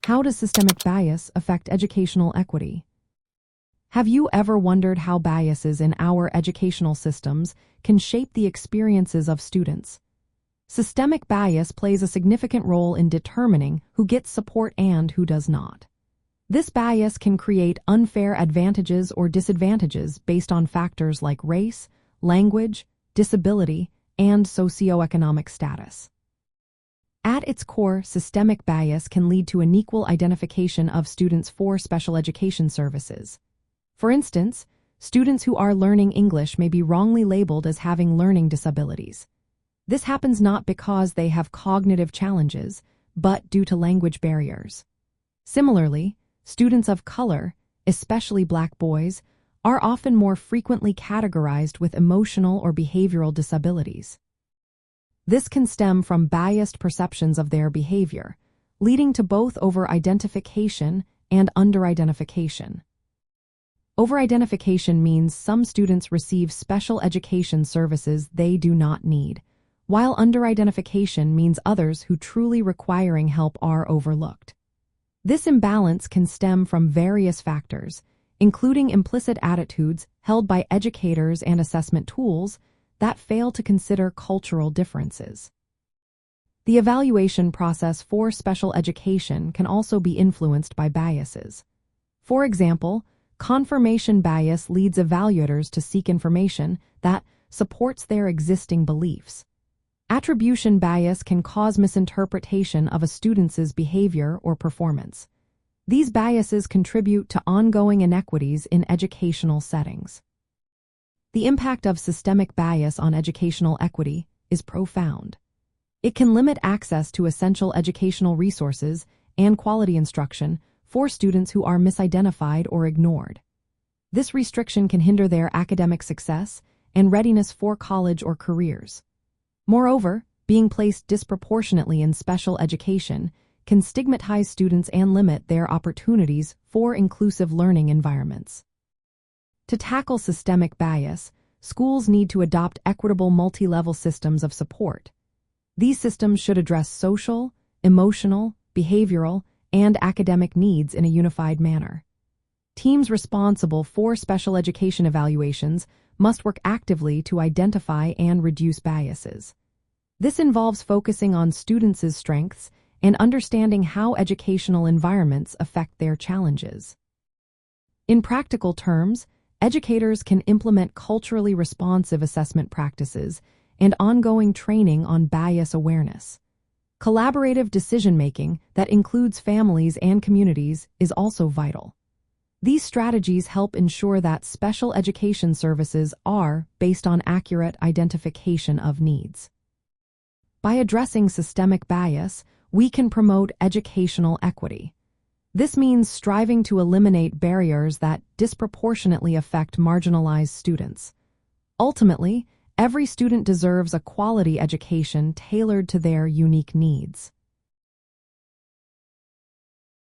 How does systemic bias affect educational equity? Have you ever wondered how biases in our educational systems can shape the experiences of students? Systemic bias plays a significant role in determining who gets support and who does not. This bias can create unfair advantages or disadvantages based on factors like race, language, disability, and socioeconomic status. At its core, systemic bias can lead to unequal identification of students for special education services. For instance, students who are learning English may be wrongly labeled as having learning disabilities. This happens not because they have cognitive challenges, but due to language barriers. Similarly, students of color, especially Black boys, are often more frequently categorized with emotional or behavioral disabilities. This can stem from biased perceptions of their behavior, leading to both over-identification and under-identification. Over-identification means some students receive special education services they do not need, while under-identification means others who truly requiring help are overlooked. This imbalance can stem from various factors, including implicit attitudes held by educators and assessment tools that fail to consider cultural differences. The evaluation process for special education can also be influenced by biases. For example, confirmation bias leads evaluators to seek information that supports their existing beliefs. Attribution bias can cause misinterpretation of a student's behavior or performance. These biases contribute to ongoing inequities in educational settings. The impact of systemic bias on educational equity is profound. It can limit access to essential educational resources and quality instruction for students who are misidentified or ignored. This restriction can hinder their academic success and readiness for college or careers. Moreover, being placed disproportionately in special education can stigmatize students and limit their opportunities for inclusive learning environments. To tackle systemic bias, schools need to adopt equitable multi-level systems of support. These systems should address social, emotional, behavioral, and academic needs in a unified manner. Teams responsible for special education evaluations must work actively to identify and reduce biases. This involves focusing on students' strengths and understanding how educational environments affect their challenges. In practical terms, educators can implement culturally responsive assessment practices and ongoing training on bias awareness. Collaborative decision-making that includes families and communities is also vital. These strategies help ensure that special education services are based on accurate identification of needs. By addressing systemic bias, we can promote educational equity. This means striving to eliminate barriers that disproportionately affect marginalized students. Ultimately, every student deserves a quality education tailored to their unique needs.